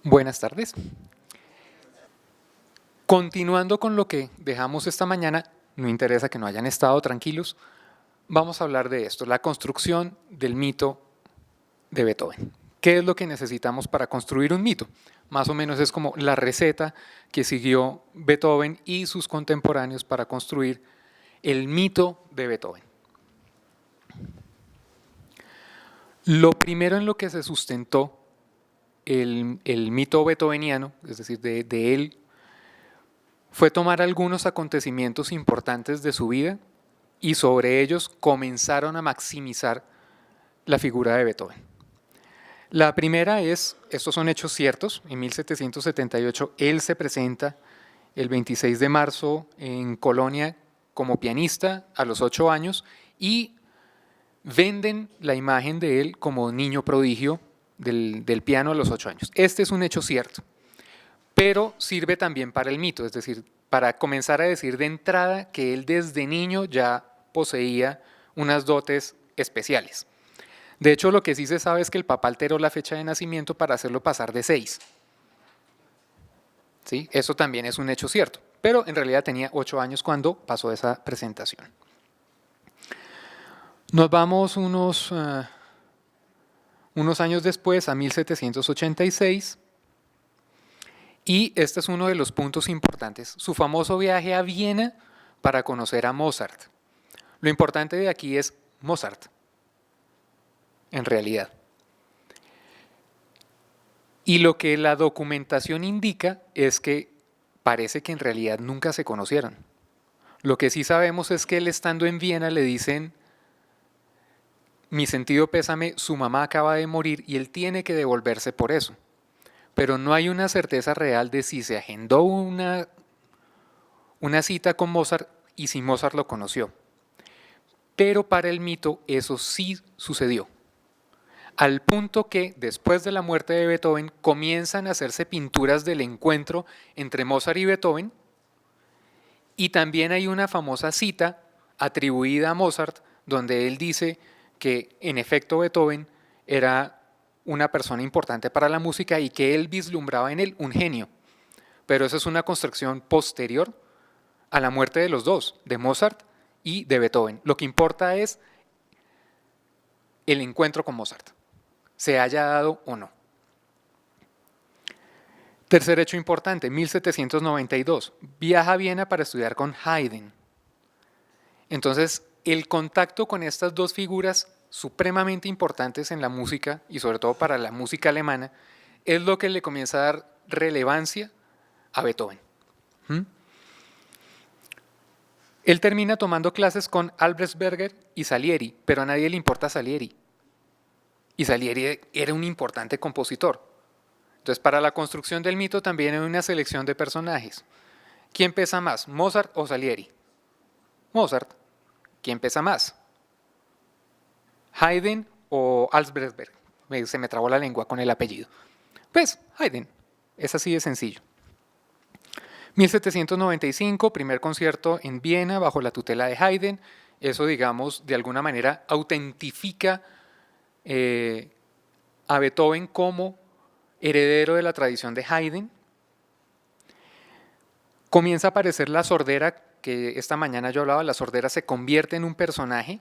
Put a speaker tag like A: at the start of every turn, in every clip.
A: Buenas tardes. Continuando con lo que dejamos esta mañana, no interesa que no hayan estado tranquilos, vamos a hablar de esto, la construcción del mito de Beethoven. ¿Qué es lo que necesitamos para construir un mito? Más o menos es como la receta que siguió Beethoven y sus contemporáneos para construir el mito de Beethoven. Lo primero en lo que se sustentó el mito beethoveniano, es decir, de él, fue tomar algunos acontecimientos importantes de su vida y sobre ellos comenzaron a maximizar la figura de Beethoven. La primera es, estos son hechos ciertos, en 1778 él se presenta el 26 de marzo en Colonia como pianista a los 8 años y venden la imagen de él como niño prodigio del piano a los 8 años. Este es un hecho cierto, pero sirve también para el mito, es decir, para comenzar a decir de entrada que él desde niño ya poseía unas dotes especiales. De hecho, lo que sí se sabe es que el Papa alteró la fecha de nacimiento para hacerlo pasar de 6. ¿Sí? Eso también es un hecho cierto, pero en realidad tenía 8 años cuando pasó esa presentación. Nos vamos unos años después, a 1786, y este es uno de los puntos importantes, su famoso viaje a Viena para conocer a Mozart. Lo importante de aquí es Mozart, en realidad. Y lo que la documentación indica es que parece que en realidad nunca se conocieron. Lo que sí sabemos es que él estando en Viena le dicen, mi sentido pésame, su mamá acaba de morir y él tiene que devolverse por eso. Pero no hay una certeza real de si se agendó una cita con Mozart y si Mozart lo conoció. Pero para el mito eso sí sucedió. Al punto que después de la muerte de Beethoven comienzan a hacerse pinturas del encuentro entre Mozart y Beethoven y también hay una famosa cita atribuida a Mozart donde él dice que en efecto Beethoven era una persona importante para la música y que él vislumbraba en él un genio. Pero eso es una construcción posterior a la muerte de los dos, de Mozart y de Beethoven. Lo que importa es el encuentro con Mozart, se haya dado o no. Tercer hecho importante, 1792, viaja a Viena para estudiar con Haydn. Entonces, el contacto con estas dos figuras supremamente importantes en la música y sobre todo para la música alemana es lo que le comienza a dar relevancia a Beethoven. Él termina tomando clases con Albrechtsberger y Salieri, pero a nadie le importa Salieri. Y Salieri era un importante compositor. Entonces, para la construcción del mito también hay una selección de personajes. ¿Quién pesa más, Mozart o Salieri? Mozart. ¿Quién pesa más? ¿Haydn o Albrechtsberger? Se me trabó la lengua con el apellido. Pues, Haydn. Es así de sencillo. 1795, primer concierto en Viena bajo la tutela de Haydn. Eso, digamos, de alguna manera autentifica a Beethoven como heredero de la tradición de Haydn. Comienza a aparecer la sordera, que esta mañana yo hablaba, la sordera se convierte en un personaje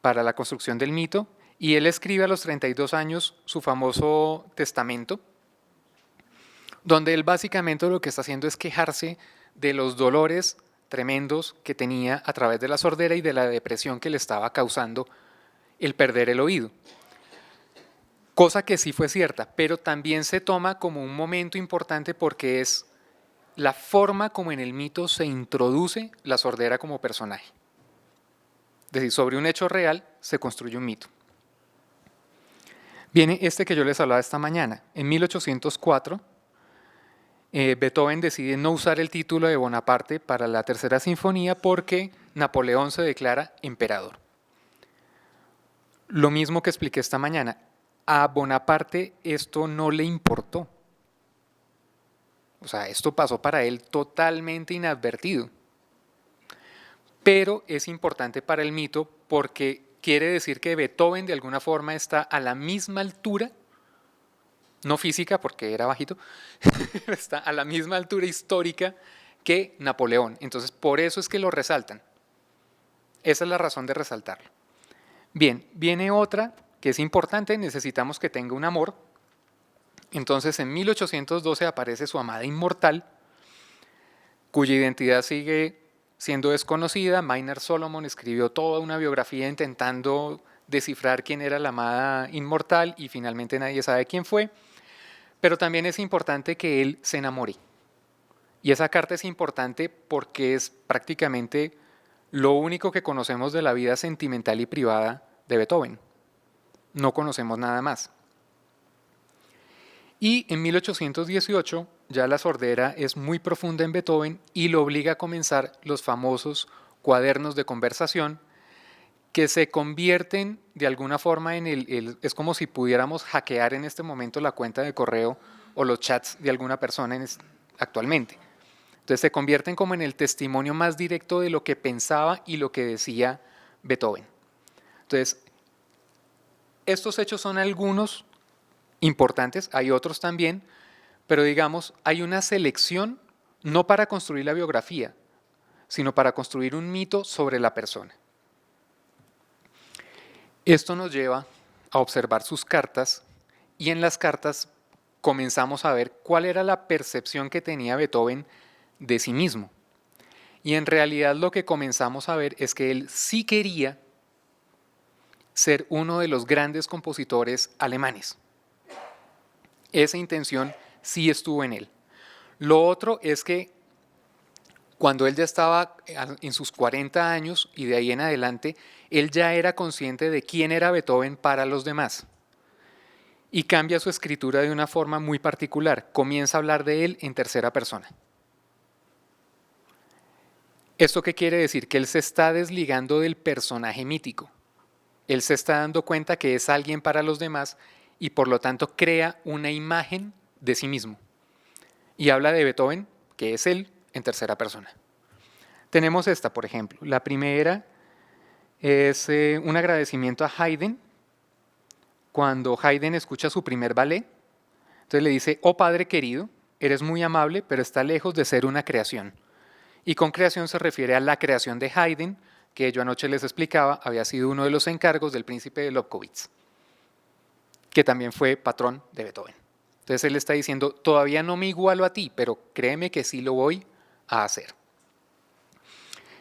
A: para la construcción del mito, y él escribe a los 32 años su famoso testamento, donde él básicamente lo que está haciendo es quejarse de los dolores tremendos que tenía a través de la sordera y de la depresión que le estaba causando el perder el oído. Cosa que sí fue cierta, pero también se toma como un momento importante porque es la forma como en el mito se introduce la sordera como personaje. Es decir, sobre un hecho real se construye un mito. Viene este que yo les hablaba esta mañana. En 1804, Beethoven decide no usar el título de Bonaparte para la tercera sinfonía porque Napoleón se declara emperador. Lo mismo que expliqué esta mañana, a Bonaparte esto no le importó. O sea, esto pasó para él totalmente inadvertido. Pero es importante para el mito porque quiere decir que Beethoven de alguna forma está a la misma altura no física porque era bajito, está a la misma altura histórica que Napoleón. Entonces, por eso es que lo resaltan. Esa es la razón de resaltarlo. Bien, viene otra que es importante, necesitamos que tenga un amor. Entonces, en 1812 aparece su amada inmortal, cuya identidad sigue siendo desconocida. Maynard Solomon escribió toda una biografía intentando descifrar quién era la amada inmortal y finalmente nadie sabe quién fue. Pero también es importante que él se enamore. Y esa carta es importante porque es prácticamente lo único que conocemos de la vida sentimental y privada de Beethoven. No conocemos nada más. Y en 1818 ya la sordera es muy profunda en Beethoven y lo obliga a comenzar los famosos cuadernos de conversación que se convierten de alguna forma es como si pudiéramos hackear en este momento la cuenta de correo o los chats de alguna persona actualmente. Entonces se convierten como en el testimonio más directo de lo que pensaba y lo que decía Beethoven. Entonces, estos hechos son algunos importantes, hay otros también, pero digamos, hay una selección no para construir la biografía, sino para construir un mito sobre la persona. Esto nos lleva a observar sus cartas y en las cartas comenzamos a ver cuál era la percepción que tenía Beethoven de sí mismo. Y en realidad lo que comenzamos a ver es que él sí quería ser uno de los grandes compositores alemanes. Esa intención sí estuvo en él. Lo otro es que cuando él ya estaba en sus 40 años y de ahí en adelante, él ya era consciente de quién era Beethoven para los demás. Y cambia su escritura de una forma muy particular. Comienza a hablar de él en tercera persona. ¿Esto qué quiere decir? Que él se está desligando del personaje mítico. Él se está dando cuenta que es alguien para los demás y por lo tanto crea una imagen de sí mismo. Y habla de Beethoven, que es él, en tercera persona. Tenemos esta, por ejemplo. La primera es un agradecimiento a Haydn, cuando Haydn escucha su primer ballet. Entonces le dice: oh padre querido, eres muy amable, pero está lejos de ser una creación. Y con creación se refiere a la creación de Haydn, que yo anoche les explicaba, había sido uno de los encargos del príncipe de Lobkowitz, que también fue patrón de Beethoven. Entonces él está diciendo: todavía no me igualo a ti, pero créeme que sí lo voy a hacer.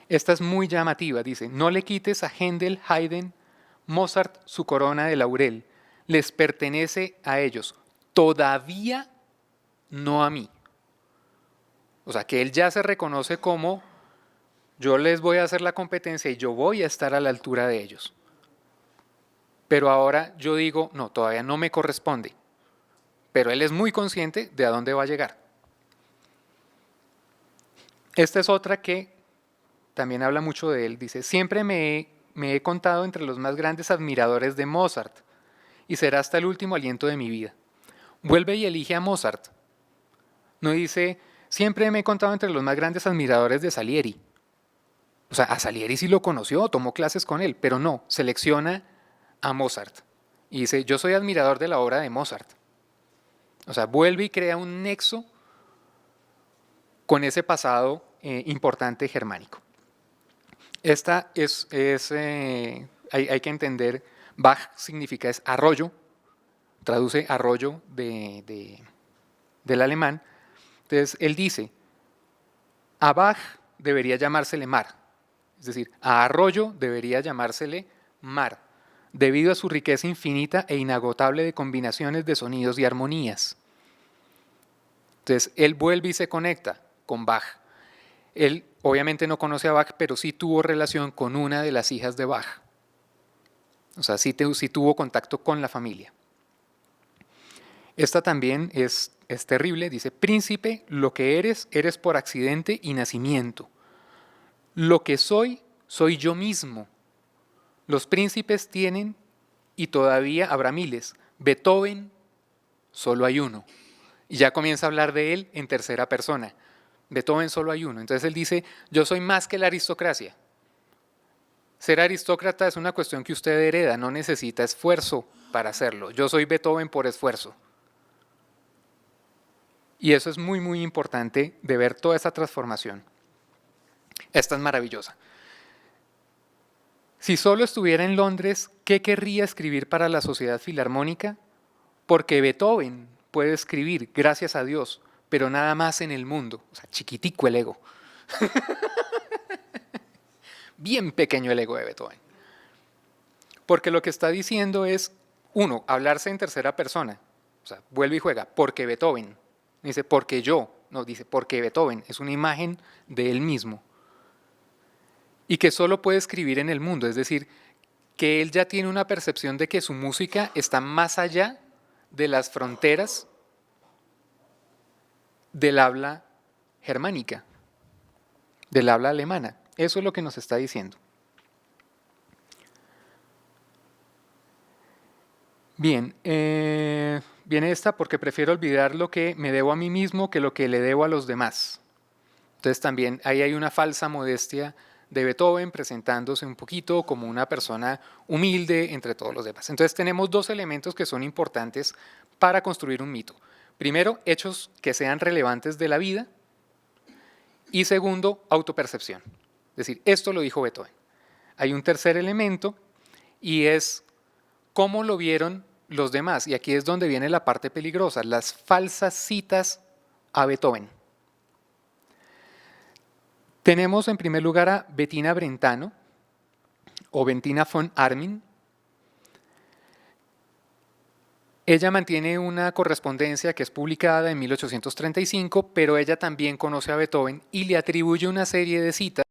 A: Esta es muy llamativa, dice: no le quites a Händel, Haydn, Mozart su corona de laurel, les pertenece a ellos, todavía no a mí. O sea, que él ya se reconoce como: yo les voy a hacer la competencia y yo voy a estar a la altura de ellos. Pero ahora yo digo: no, todavía no me corresponde. Pero él es muy consciente de a dónde va a llegar. Esta es otra que también habla mucho de él. Dice: siempre me he contado entre los más grandes admiradores de Mozart y será hasta el último aliento de mi vida. Vuelve y elige a Mozart. No dice: siempre me he contado entre los más grandes admiradores de Salieri. O sea, a Salieri sí lo conoció, tomó clases con él, pero no, selecciona a Mozart. Y dice: yo soy admirador de la obra de Mozart. O sea, vuelve y crea un nexo con ese pasado importante germánico. Esta hay que entender, Bach significa es arroyo, traduce arroyo del alemán. Entonces él dice: a Bach debería llamársele mar, es decir, a arroyo debería llamársele mar, debido a su riqueza infinita e inagotable de combinaciones de sonidos y armonías. Entonces él vuelve y se conecta con Bach. Él obviamente no conoce a Bach, pero sí tuvo relación con una de las hijas de Bach. O sea, sí tuvo contacto con la familia. Esta también es terrible. Dice: príncipe, lo que eres por accidente y nacimiento. Lo que soy yo mismo. Los príncipes tienen, y todavía habrá miles. Beethoven, solo hay uno. Y ya comienza a hablar de él en tercera persona. Beethoven solo hay uno. Entonces él dice: yo soy más que la aristocracia. Ser aristócrata es una cuestión que usted hereda, no necesita esfuerzo para hacerlo. Yo soy Beethoven por esfuerzo. Y eso es muy, muy importante de ver toda esa transformación. Esta es maravillosa. Si solo estuviera en Londres, ¿qué querría escribir para la Sociedad Filarmónica? Porque Beethoven puede escribir, gracias a Dios, pero nada más en el mundo. O sea, chiquitico el ego. Bien pequeño el ego de Beethoven. Porque lo que está diciendo es, uno, hablarse en tercera persona. O sea, vuelve y juega, porque Beethoven. Dice, porque yo. No, dice, porque Beethoven. Es una imagen de él mismo. Y que solo puede escribir en el mundo. Es decir, que él ya tiene una percepción de que su música está más allá de las fronteras del habla germánica, del habla alemana. Eso es lo que nos está diciendo. Bien, viene esta porque prefiero olvidar lo que me debo a mí mismo que lo que le debo a los demás. Entonces también ahí hay una falsa modestia de Beethoven presentándose un poquito como una persona humilde entre todos los demás. Entonces tenemos dos elementos que son importantes para construir un mito. Primero, hechos que sean relevantes de la vida y segundo, autopercepción. Es decir, esto lo dijo Beethoven. Hay un tercer elemento y es cómo lo vieron los demás. Y aquí es donde viene la parte peligrosa, las falsas citas a Beethoven. Tenemos en primer lugar a Bettina Brentano o Bettina von Arnim. Ella mantiene una correspondencia que es publicada en 1835, pero ella también conoce a Beethoven y le atribuye una serie de citas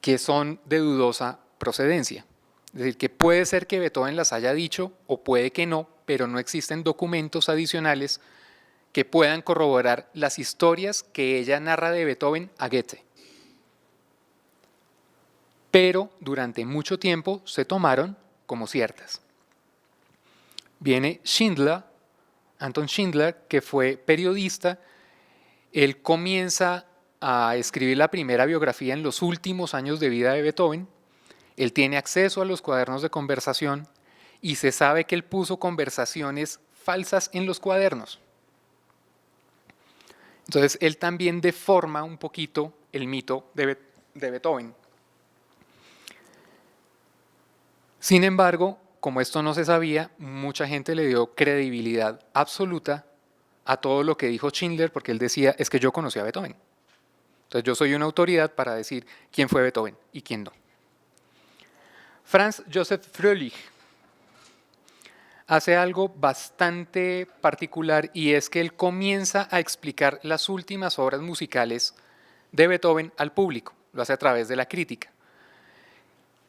A: que son de dudosa procedencia. Es decir, que puede ser que Beethoven las haya dicho o puede que no, pero no existen documentos adicionales que puedan corroborar las historias que ella narra de Beethoven a Goethe. Pero durante mucho tiempo se tomaron como ciertas. Viene Schindler, Anton Schindler, que fue periodista. Él comienza a escribir la primera biografía en los últimos años de vida de Beethoven. Él tiene acceso a los cuadernos de conversación y se sabe que él puso conversaciones falsas en los cuadernos. Entonces, él también deforma un poquito el mito de Beethoven. Sin embargo, como esto no se sabía, mucha gente le dio credibilidad absoluta a todo lo que dijo Schindler, porque él decía, es que yo conocí a Beethoven. Entonces, yo soy una autoridad para decir quién fue Beethoven y quién no. Franz Joseph Fröhlich hace algo bastante particular y es que él comienza a explicar las últimas obras musicales de Beethoven al público. Lo hace a través de la crítica.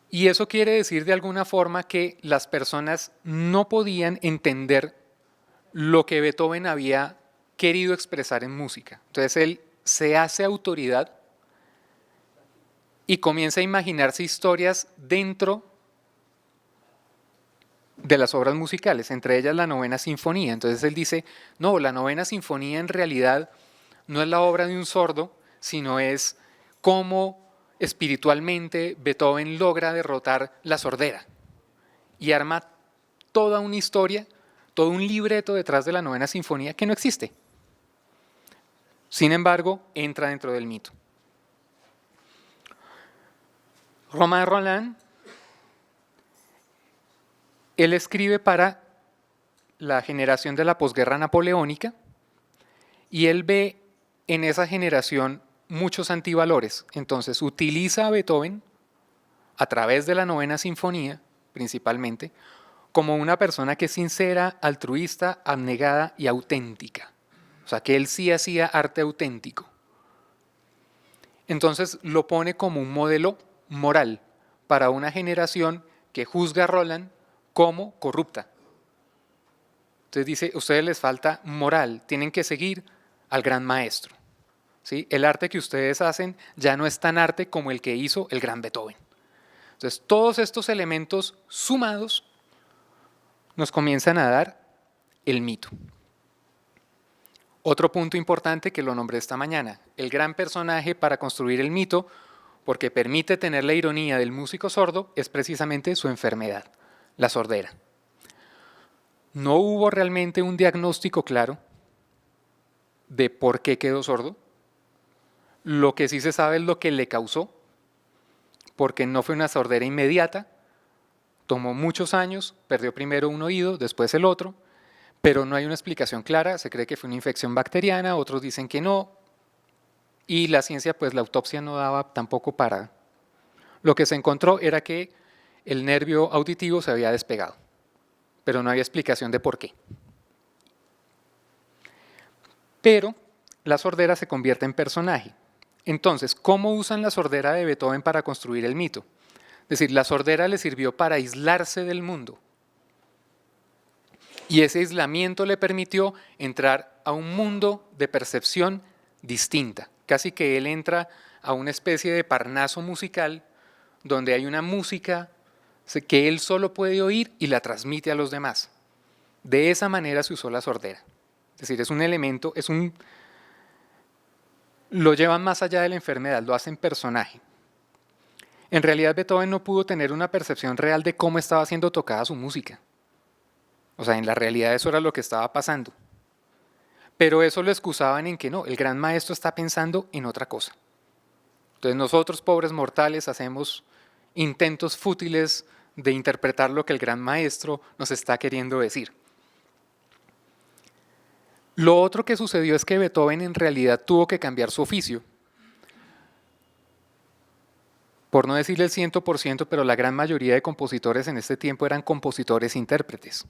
A: Y eso quiere decir de alguna forma que las personas no podían entender lo que Beethoven había querido expresar en música. Entonces él se hace autoridad y comienza a imaginarse historias dentro de las obras musicales, entre ellas la Novena Sinfonía. Entonces él dice, no, la Novena Sinfonía en realidad no es la obra de un sordo, sino es cómo espiritualmente Beethoven logra derrotar la sordera y arma toda una historia, todo un libreto detrás de la Novena Sinfonía que no existe. Sin embargo, entra dentro del mito. Romain Rolland, él escribe para la generación de la posguerra napoleónica y él ve en esa generación muchos antivalores. Entonces utiliza a Beethoven, a través de la Novena Sinfonía principalmente, como una persona que es sincera, altruista, abnegada y auténtica. O sea, que él sí hacía arte auténtico. Entonces lo pone como un modelo moral para una generación que juzga a Roland como corrupta. Entonces dice, a ustedes les falta moral, tienen que seguir al gran maestro. ¿Sí? El arte que ustedes hacen ya no es tan arte como el que hizo el gran Beethoven. Entonces todos estos elementos sumados nos comienzan a dar el mito. Otro punto importante que lo nombré esta mañana, el gran personaje para construir el mito, porque permite tener la ironía del músico sordo, es precisamente su enfermedad, la sordera. No hubo realmente un diagnóstico claro. de por qué quedó sordo. Lo que sí se sabe es lo que le causó, porque no fue una sordera inmediata, tomó muchos años, perdió primero un oído, después el otro, pero no hay una explicación clara, se cree que fue una infección bacteriana, otros dicen que no, y la ciencia, pues la autopsia no daba tampoco para. Lo que se encontró era que el nervio auditivo se había despegado, pero no había explicación de por qué. Pero la sordera se convierte en personaje. Entonces, ¿cómo usan la sordera de Beethoven para construir el mito? Es decir, la sordera le sirvió para aislarse del mundo. Y ese aislamiento le permitió entrar a un mundo de percepción distinta. Casi que él entra a una especie de Parnaso musical donde hay una música que él solo puede oír y la transmite a los demás. De esa manera se usó la sordera. Es decir, es un elemento, lo llevan más allá de la enfermedad, lo hacen personaje. En realidad Beethoven no pudo tener una percepción real de cómo estaba siendo tocada su música. O sea, en la realidad eso era lo que estaba pasando. Pero eso lo excusaban en que no, el gran maestro está pensando en otra cosa. Entonces nosotros, pobres mortales, hacemos intentos fútiles de interpretar lo que el gran maestro nos está queriendo decir. Lo otro que sucedió es que Beethoven en realidad tuvo que cambiar su oficio. Por no decirle el 100%, pero la gran mayoría de compositores en este tiempo eran compositores intérpretes.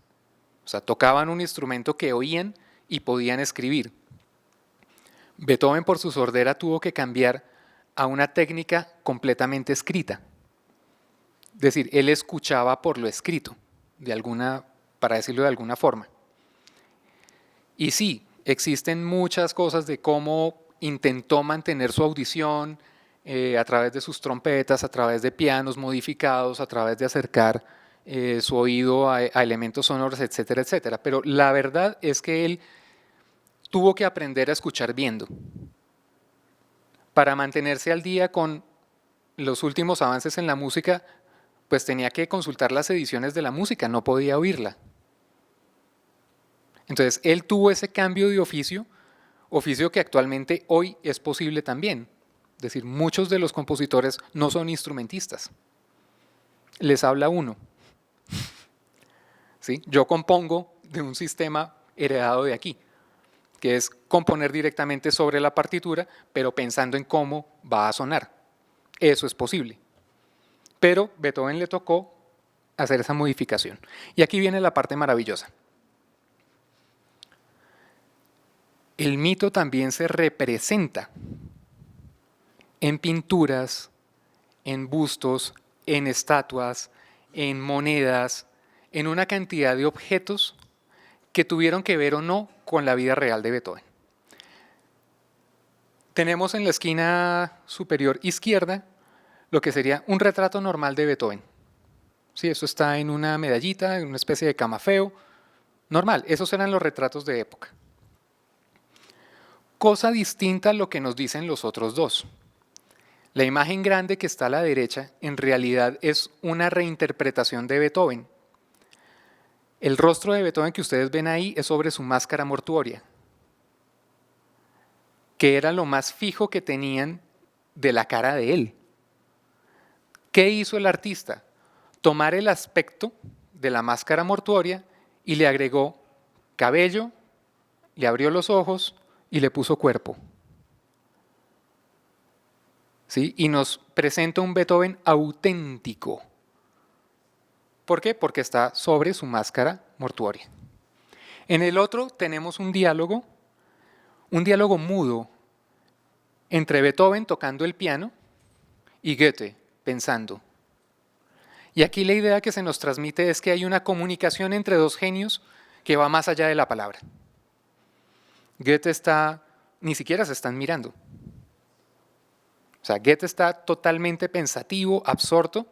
A: O sea, tocaban un instrumento que oían y podían escribir. Beethoven por su sordera tuvo que cambiar a una técnica completamente escrita. Es decir, él escuchaba por lo escrito, para decirlo de alguna forma. Y sí, existen muchas cosas de cómo intentó mantener su audición a través de sus trompetas, a través de pianos modificados, a través de acercar su oído a elementos sonoros, etcétera, etcétera. Pero la verdad es que él tuvo que aprender a escuchar viendo para mantenerse al día con los últimos avances en la música, pues tenía que consultar las ediciones de la música, no podía oírla. Entonces, él tuvo ese cambio de oficio que actualmente hoy es posible también. Es decir, muchos de los compositores no son instrumentistas. Les habla uno. ¿Sí? Yo compongo de un sistema heredado de aquí, que es componer directamente sobre la partitura, pero pensando en cómo va a sonar. Eso es posible. Pero Beethoven le tocó hacer esa modificación. Y aquí viene la parte maravillosa. El mito también se representa en pinturas, en bustos, en estatuas, en monedas, en una cantidad de objetos que tuvieron que ver o no con la vida real de Beethoven. Tenemos en la esquina superior izquierda lo que sería un retrato normal de Beethoven. Sí, eso está en una medallita, en una especie de camafeo. Normal, esos eran los retratos de época. Cosa distinta a lo que nos dicen los otros dos. La imagen grande que está a la derecha en realidad es una reinterpretación de Beethoven. El rostro de Beethoven que ustedes ven ahí es sobre su máscara mortuoria, que era lo más fijo que tenían de la cara de él. ¿Qué hizo el artista? Tomar el aspecto de la máscara mortuoria y le agregó cabello, le abrió los ojos y le puso cuerpo. ¿Sí? Y nos presenta un Beethoven auténtico. ¿Por qué? Porque está sobre su máscara mortuoria. En el otro tenemos un diálogo mudo entre Beethoven tocando el piano y Goethe pensando. Y aquí la idea que se nos transmite es que hay una comunicación entre dos genios que va más allá de la palabra. Goethe ni siquiera se están mirando. O sea, Goethe está totalmente pensativo, absorto.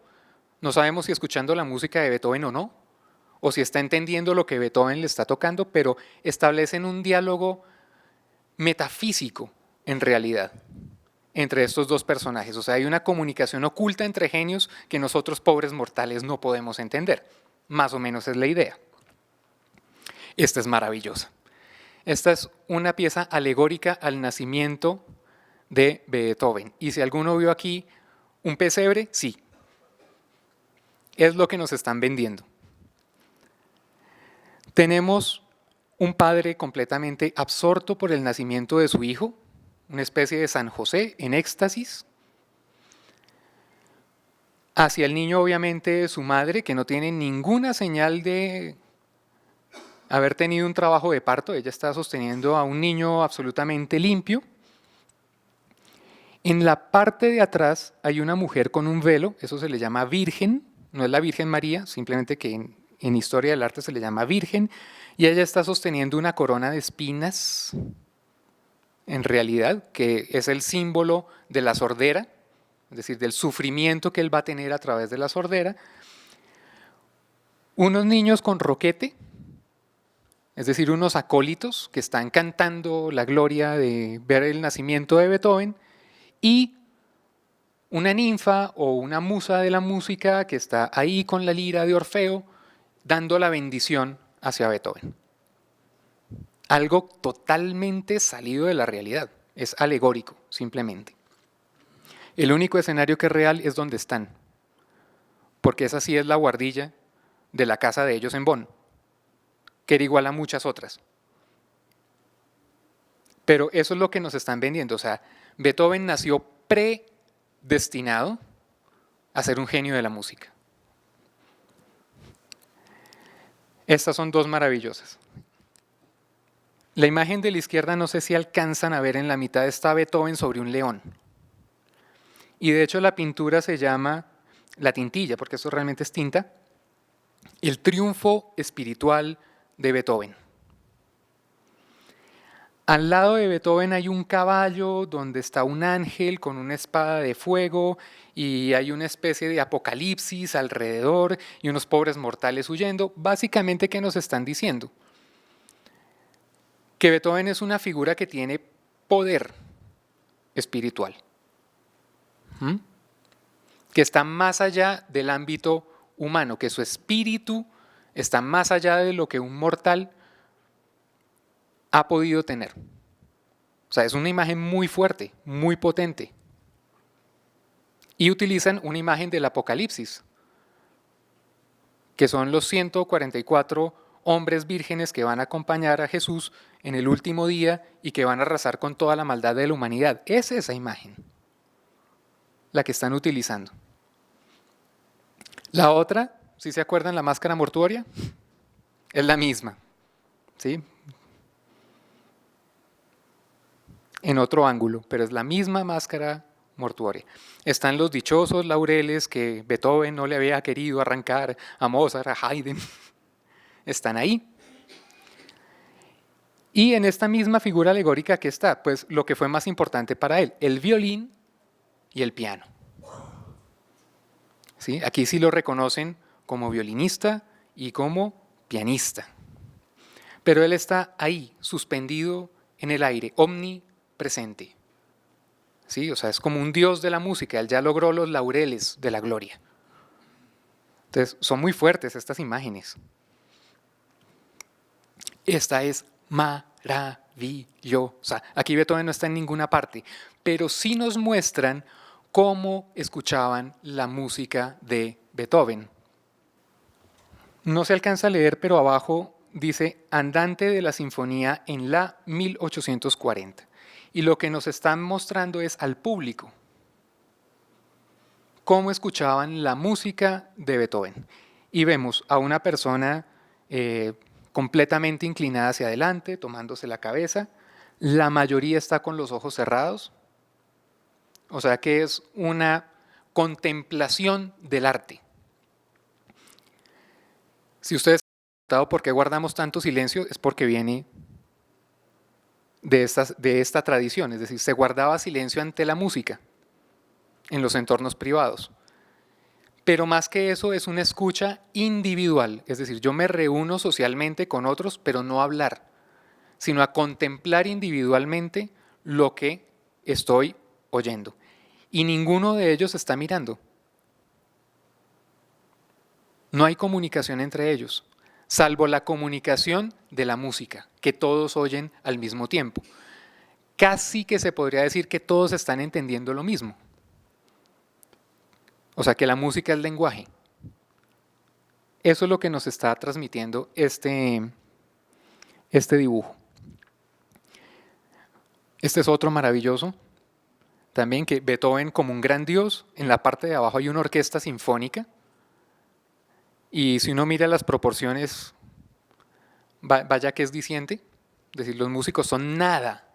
A: No sabemos si escuchando la música de Beethoven o no, o si está entendiendo lo que Beethoven le está tocando, pero establecen un diálogo metafísico en realidad entre estos dos personajes. O sea, hay una comunicación oculta entre genios que nosotros pobres mortales no podemos entender. Más o menos es la idea. Esta es maravillosa. Esta es una pieza alegórica al nacimiento de Beethoven. Y si alguno vio aquí un pesebre, sí, es lo que nos están vendiendo. Tenemos un padre completamente absorto por el nacimiento de su hijo, una especie de San José en éxtasis. Hacia el niño, obviamente, su madre, que no tiene ninguna señal de haber tenido un trabajo de parto. Ella está sosteniendo a un niño absolutamente limpio. En la parte de atrás hay una mujer con un velo, eso se le llama virgen, no es la Virgen María, simplemente que en historia del arte se le llama virgen, y ella está sosteniendo una corona de espinas, en realidad, que es el símbolo de la sordera, es decir, del sufrimiento que él va a tener a través de la sordera. Unos niños con roquete, es decir, unos acólitos que están cantando la gloria de ver el nacimiento de Beethoven, y una ninfa o una musa de la música que está ahí con la lira de Orfeo dando la bendición hacia Beethoven. Algo totalmente salido de la realidad, es alegórico simplemente. El único escenario que es real es donde están, porque esa sí es la guardilla de la casa de ellos en Bonn, que era igual a muchas otras. Pero eso es lo que nos están vendiendo, o sea, Beethoven nació predestinado a ser un genio de la música. Estas son dos maravillosas. La imagen de la izquierda no sé si alcanzan a ver, en la mitad está Beethoven sobre un león. Y de hecho la pintura se llama, la tintilla, porque esto realmente es tinta, El triunfo espiritual de Beethoven. Al lado de Beethoven hay un caballo donde está un ángel con una espada de fuego y hay una especie de apocalipsis alrededor y unos pobres mortales huyendo. Básicamente, ¿qué nos están diciendo? Que Beethoven es una figura que tiene poder espiritual, que está más allá del ámbito humano, que su espíritu está más allá de lo que un mortal ha podido tener. O sea, es una imagen muy fuerte, muy potente. Y utilizan una imagen del Apocalipsis, que son los 144 hombres vírgenes que van a acompañar a Jesús en el último día y que van a arrasar con toda la maldad de la humanidad. Es esa imagen la que están utilizando. La otra, ¿sí se acuerdan la máscara mortuoria? Es la misma, ¿sí? En otro ángulo, pero es la misma máscara mortuoria. Están los dichosos laureles que Beethoven no le había querido arrancar a Mozart, a Haydn. Están ahí. Y en esta misma figura alegórica que está, pues lo que fue más importante para él, el violín y el piano. ¿Sí? Aquí sí lo reconocen como violinista y como pianista. Pero él está ahí, suspendido en el aire, omnipresente. ¿Sí? O sea, es como un dios de la música, él ya logró los laureles de la gloria. Entonces, son muy fuertes estas imágenes. Esta es maravillosa. Aquí Beethoven no está en ninguna parte, pero sí nos muestran cómo escuchaban la música de Beethoven. No se alcanza a leer, pero abajo dice Andante de la Sinfonía en la 1840. Y lo que nos están mostrando es al público cómo escuchaban la música de Beethoven. Y vemos a una persona completamente inclinada hacia adelante, tomándose la cabeza. La mayoría está con los ojos cerrados. O sea que es una contemplación del arte. Si ustedes han preguntado por qué guardamos tanto silencio, es porque viene de esta tradición. Es decir, se guardaba silencio ante la música en los entornos privados. Pero más que eso es una escucha individual, es decir, yo me reúno socialmente con otros, pero no a hablar, sino a contemplar individualmente lo que estoy oyendo. Y ninguno de ellos está mirando. No hay comunicación entre ellos. salvo la comunicación de la música, que todos oyen al mismo tiempo. Casi que se podría decir que todos están entendiendo lo mismo. O sea, que la música es lenguaje. Eso es lo que nos está transmitiendo este dibujo. Este es otro maravilloso, también que Beethoven como un gran dios, en la parte de abajo hay una orquesta sinfónica, y si uno mira las proporciones, vaya que es diciente, es decir, los músicos son nada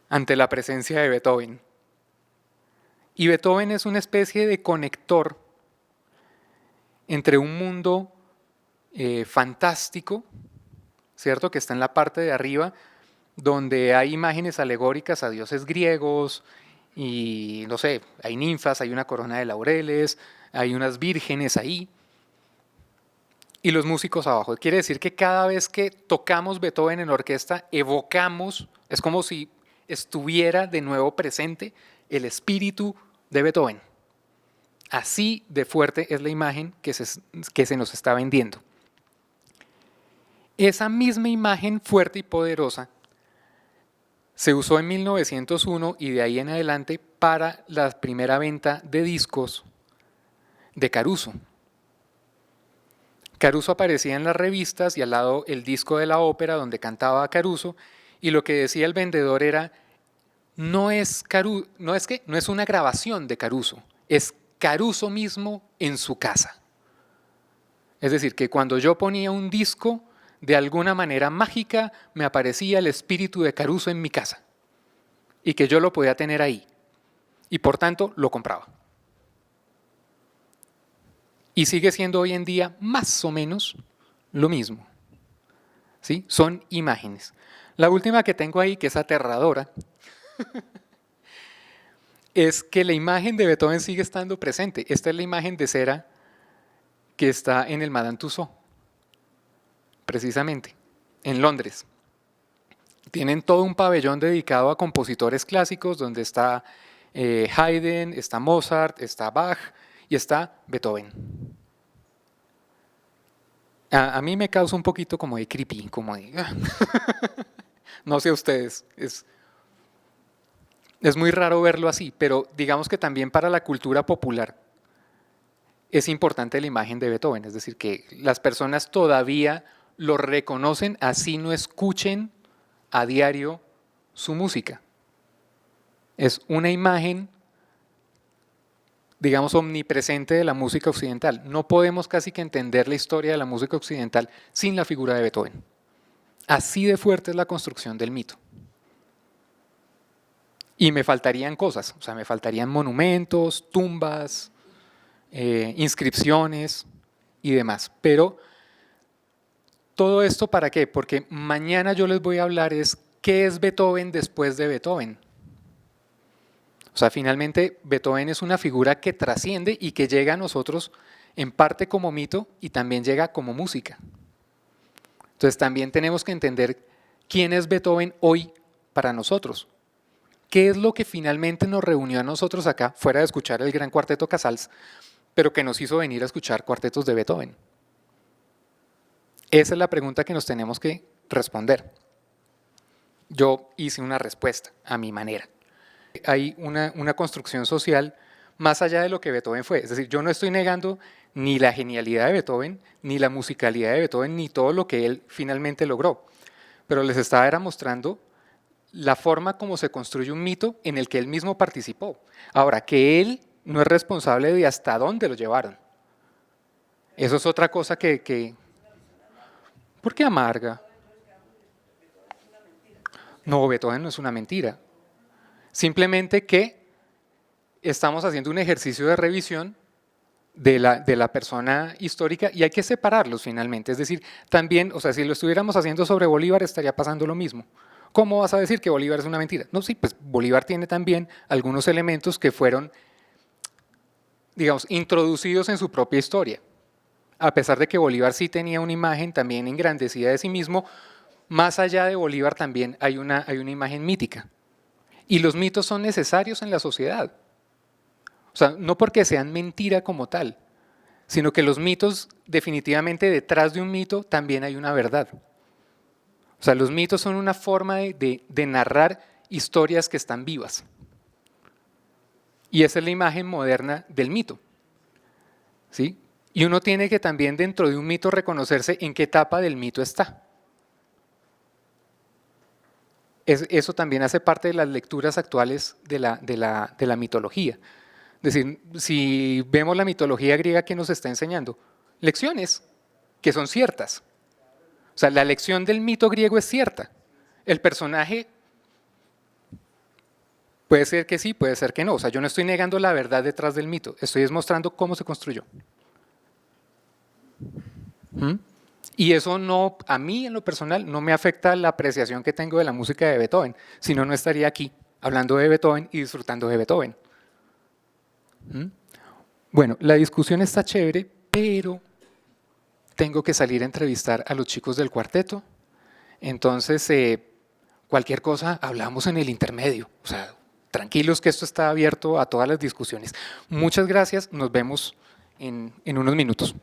A: ante la presencia de Beethoven. Y Beethoven es una especie de conector entre un mundo fantástico, ¿cierto?, que está en la parte de arriba, donde hay imágenes alegóricas a dioses griegos y, no sé, hay ninfas, hay una corona de laureles, hay unas vírgenes ahí, y los músicos abajo. Quiere decir que cada vez que tocamos Beethoven en orquesta, evocamos, es como si estuviera de nuevo presente el espíritu de Beethoven. Así de fuerte es la imagen que se nos está vendiendo. Esa misma imagen fuerte y poderosa se usó en 1901 y de ahí en adelante para la primera venta de discos de Caruso. Caruso aparecía en las revistas y al lado el disco de la ópera donde cantaba Caruso, y lo que decía el vendedor era: no es una grabación de Caruso, es Caruso mismo en su casa. Es decir, que cuando yo ponía un disco, de alguna manera mágica me aparecía el espíritu de Caruso en mi casa y que yo lo podía tener ahí y por tanto lo compraba. Y sigue siendo hoy en día más o menos lo mismo. ¿Sí? Son imágenes. La última que tengo ahí, que es aterradora, es que la imagen de Beethoven sigue estando presente. Esta es la imagen de cera que está en el Madame Tussauds, precisamente, en Londres. Tienen todo un pabellón dedicado a compositores clásicos, donde está Haydn, está Mozart, está Bach y está Beethoven. A mí me causa un poquito como de creepy, como de... No sé a ustedes, es muy raro verlo así, pero digamos que también para la cultura popular es importante la imagen de Beethoven, es decir, que las personas todavía lo reconocen así no escuchen a diario su música. Es una imagen, digamos, omnipresente de la música occidental. No podemos casi que entender la historia de la música occidental sin la figura de Beethoven. Así de fuerte es la construcción del mito. Y me faltarían cosas, o sea, me faltarían monumentos, tumbas, inscripciones y demás. Pero todo esto ¿para qué? Porque mañana yo les voy a hablar es qué es Beethoven después de Beethoven. O sea, finalmente Beethoven es una figura que trasciende y que llega a nosotros en parte como mito y también llega como música. Entonces también tenemos que entender quién es Beethoven hoy para nosotros. ¿Qué es lo que finalmente nos reunió a nosotros acá, fuera de escuchar el gran cuarteto Casals, pero que nos hizo venir a escuchar cuartetos de Beethoven? Esa es la pregunta que nos tenemos que responder. Yo hice una respuesta a mi manera. Hay una construcción social más allá de lo que Beethoven fue. Es decir, yo no estoy negando ni la genialidad de Beethoven, ni la musicalidad de Beethoven, ni todo lo que él finalmente logró. Pero les estaba mostrando la forma como se construye un mito en el que él mismo participó. Ahora, que él no es responsable de hasta dónde lo llevaron. Eso es otra cosa que ¿por qué amarga? No, Beethoven no es una mentira. Simplemente que estamos haciendo un ejercicio de revisión de la persona histórica y hay que separarlos finalmente. Es decir, también, o sea, si lo estuviéramos haciendo sobre Bolívar estaría pasando lo mismo. ¿Cómo vas a decir que Bolívar es una mentira? No, sí, pues Bolívar tiene también algunos elementos que fueron, digamos, introducidos en su propia historia. A pesar de que Bolívar sí tenía una imagen también engrandecida de sí mismo, más allá de Bolívar también hay una imagen mítica. Y los mitos son necesarios en la sociedad. O sea, no porque sean mentira como tal, sino que los mitos, definitivamente detrás de un mito también hay una verdad. O sea, los mitos son una forma de narrar historias que están vivas. Y esa es la imagen moderna del mito. ¿Sí? Y uno tiene que también dentro de un mito reconocerse en qué etapa del mito está. Eso también hace parte de las lecturas actuales de la mitología. Es decir, si vemos la mitología griega, ¿qué nos está enseñando? Lecciones que son ciertas. O sea, la lección del mito griego es cierta. El personaje puede ser que sí, puede ser que no. O sea, yo no estoy negando la verdad detrás del mito, estoy mostrando cómo se construyó. ¿Mm? Y eso no, a mí en lo personal, no me afecta la apreciación que tengo de la música de Beethoven, si no, no estaría aquí hablando de Beethoven y disfrutando de Beethoven. ¿Mm? Bueno, la discusión está chévere, pero tengo que salir a entrevistar a los chicos del cuarteto. Entonces, cualquier cosa hablamos en el intermedio. O sea, tranquilos que esto está abierto a todas las discusiones. Muchas gracias, nos vemos en unos minutos.